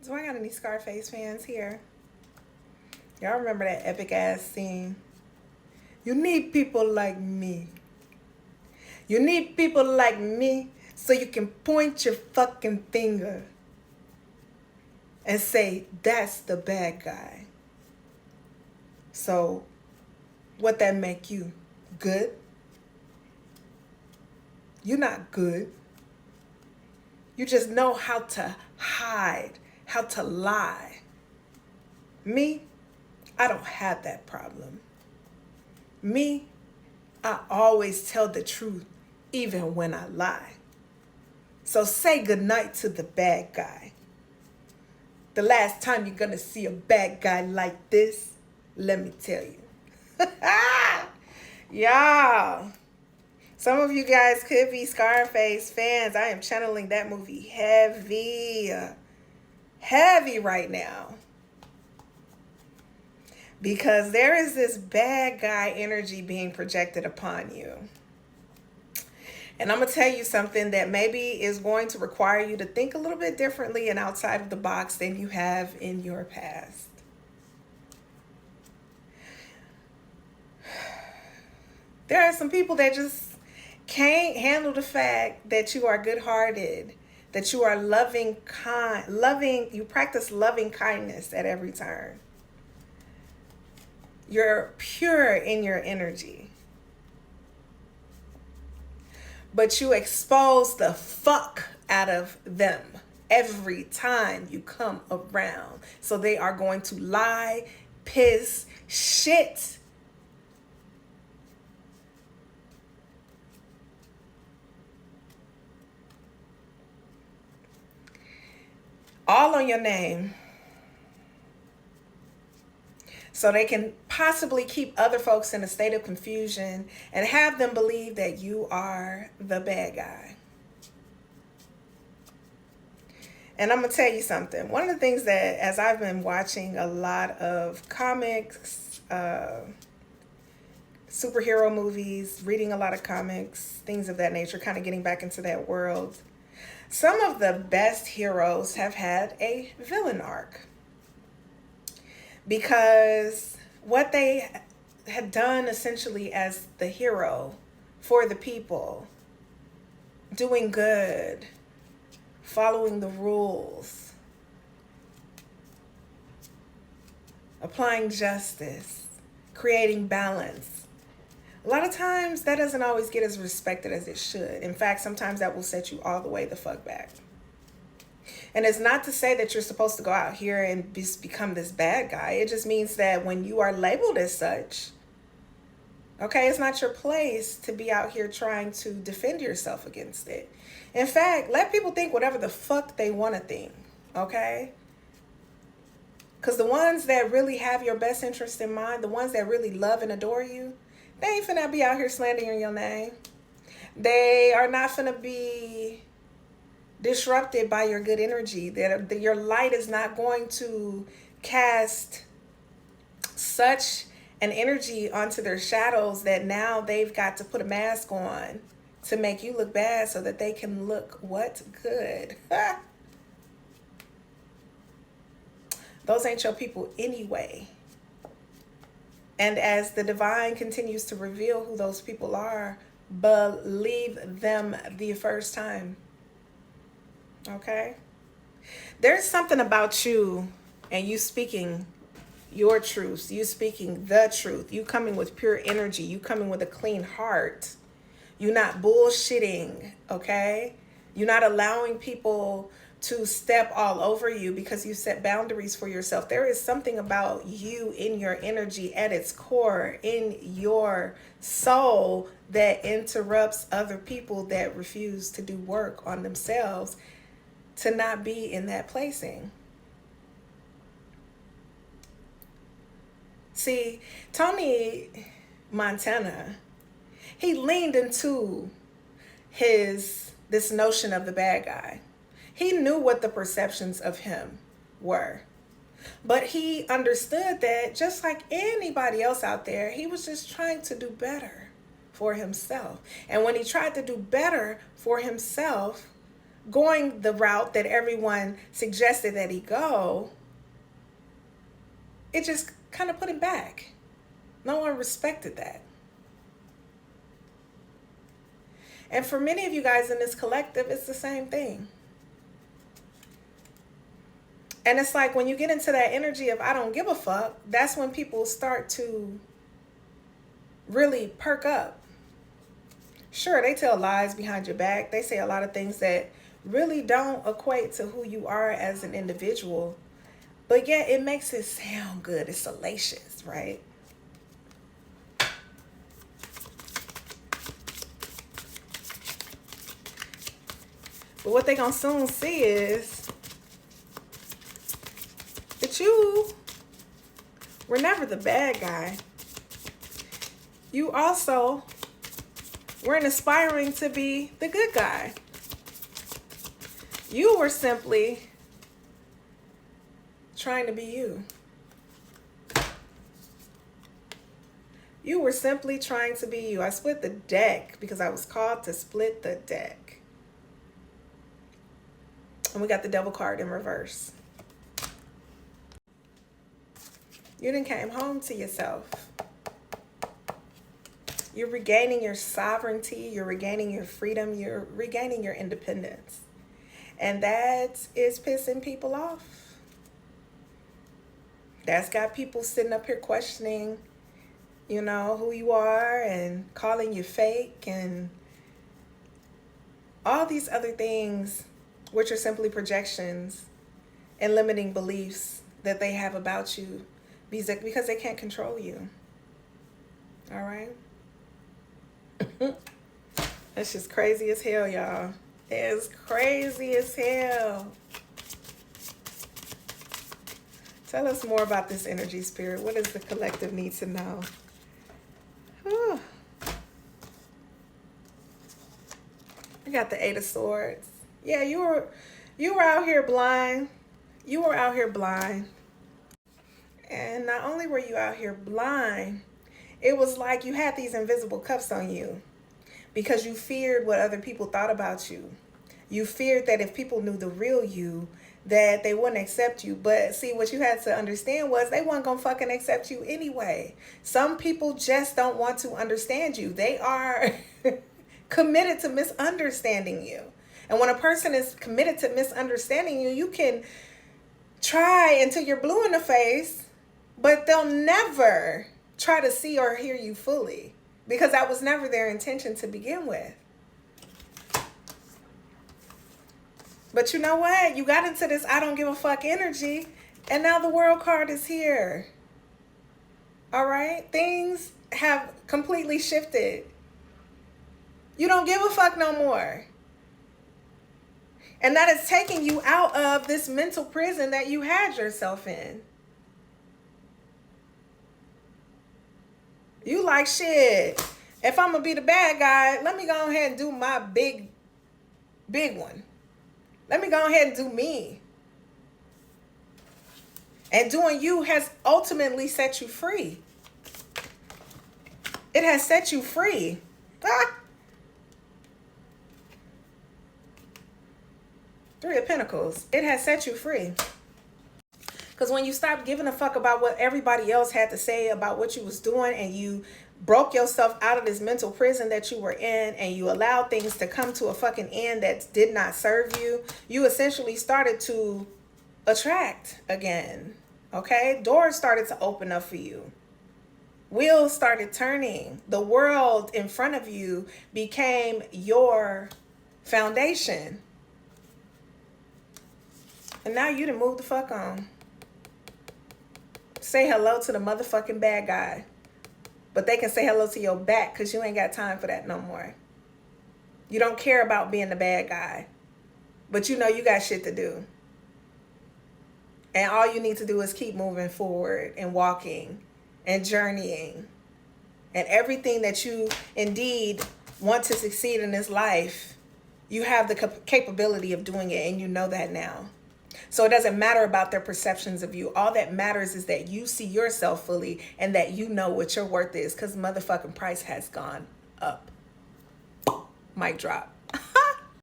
Do I got any Scarface fans here? Y'all remember that epic ass scene? You need people like me. You need people like me so you can point your fucking finger and say, that's the bad guy. So, what that make you? Good? You're not good. You just know how to hide, how to lie. Me, I don't have that problem. Me, I always tell the truth, even when I lie. So say goodnight to the bad guy. The last time you're gonna see a bad guy like this, let me tell you. Y'all, some of you guys could be Scarface fans. I am channeling that movie heavy right now. Because there is this bad guy energy being projected upon you. And I'm going to tell you something that maybe is going to require you to think a little bit differently and outside of the box than you have in your past. There are some people that just can't handle the fact that you are good-hearted, that you are you practice loving kindness at every turn. You're pure in your energy. But you expose the fuck out of them every time you come around. So they are going to lie, piss, shit. All on your name. So they can possibly keep other folks in a state of confusion and have them believe that you are the bad guy. And I'm going to tell you something. One of the things that, as I've been watching a lot of comics, superhero movies, reading a lot of comics, things of that nature, kind of getting back into that world, some of the best heroes have had a villain arc. Because what they had done essentially as the hero for the people, doing good, following the rules, applying justice, creating balance. A lot of times that doesn't always get as respected as it should. In fact, sometimes that will set you all the way the fuck back. And it's not to say that you're supposed to go out here and become this bad guy. It just means that when you are labeled as such, okay, it's not your place to be out here trying to defend yourself against it. In fact, let people think whatever the fuck they want to think, okay? Because the ones that really have your best interest in mind, the ones that really love and adore you, they ain't finna be out here slandering your name. They are not finna be disrupted by your good energy. That your light is not going to cast such an energy onto their shadows that now they've got to put a mask on to make you look bad so that they can look what? Good. Those ain't your people anyway. And as the divine continues to reveal who those people are, believe them the first time. Okay? There's something about you and you speaking your truths, you speaking the truth, you coming with pure energy, you coming with a clean heart. You're not bullshitting, okay? You're not allowing people to step all over you because you set boundaries for yourself. There is something about you in your energy at its core, in your soul, that interrupts other people that refuse to do work on themselves to not be in that placing. See, Tony Montana, he leaned into this notion of the bad guy. He knew what the perceptions of him were. But he understood that just like anybody else out there, he was just trying to do better for himself. And when he tried to do better for himself, going the route that everyone suggested that he go, it just kind of put him back. No one respected that. And for many of you guys in this collective, it's the same thing. And it's like when you get into that energy of I don't give a fuck, that's when people start to really perk up. Sure, they tell lies behind your back. They say a lot of things that really don't equate to who you are as an individual. But yet it makes it sound good. It's salacious, right? But what they gonna soon see is that you were never the bad guy. You also weren't aspiring to be the good guy. You were simply trying to be you. You were simply trying to be you. I split the deck because I was called to split the deck. And we got the devil card in reverse. You done came home to yourself. You're regaining your sovereignty. You're regaining your freedom. You're regaining your independence. And that is pissing people off. That's got people sitting up here questioning, you know, who you are and calling you fake and all these other things, which are simply projections and limiting beliefs that they have about you because they can't control you. All right? That's just crazy as hell, y'all. It's crazy as hell. Tell us more about this energy, Spirit. What does the collective need to know? Whew. I got the Eight of Swords. Yeah, you were out here blind. You were out here blind. And not only were you out here blind, it was like you had these invisible cuffs on you because you feared what other people thought about you. You feared that if people knew the real you, that they wouldn't accept you. But see, what you had to understand was they weren't gonna fucking accept you anyway. Some people just don't want to understand you. They are committed to misunderstanding you. And when a person is committed to misunderstanding you, you can try until you're blue in the face, but they'll never try to see or hear you fully because that was never their intention to begin with. But you know what? You got into this I don't give a fuck energy, and now the World card is here. All right? Things have completely shifted. You don't give a fuck no more. And that is taking you out of this mental prison that you had yourself in. You like, shit, if I'm going to be the bad guy, let me go ahead and do my big one. Let me go ahead and do me. And doing you has ultimately set you free. It has set you free. Ah. Three of Pentacles. It has set you free. Because when you stop giving a fuck about what everybody else had to say about what you was doing and you broke yourself out of this mental prison that you were in and you allowed things to come to a fucking end that did not serve you, you essentially started to attract again. Okay? Doors started to open up for you. Wheels started turning. The world in front of you became your foundation. And now you done moved the fuck on. Say hello to the motherfucking bad guy. But they can say hello to your back because you ain't got time for that no more. You don't care about being the bad guy. But you know you got shit to do. And all you need to do is keep moving forward and walking and journeying. And everything that you indeed want to succeed in this life, you have the capability of doing it, and you know that now. So it doesn't matter about their perceptions of you. All that matters is that you see yourself fully and that you know what your worth is, because motherfucking price has gone up. Mic drop.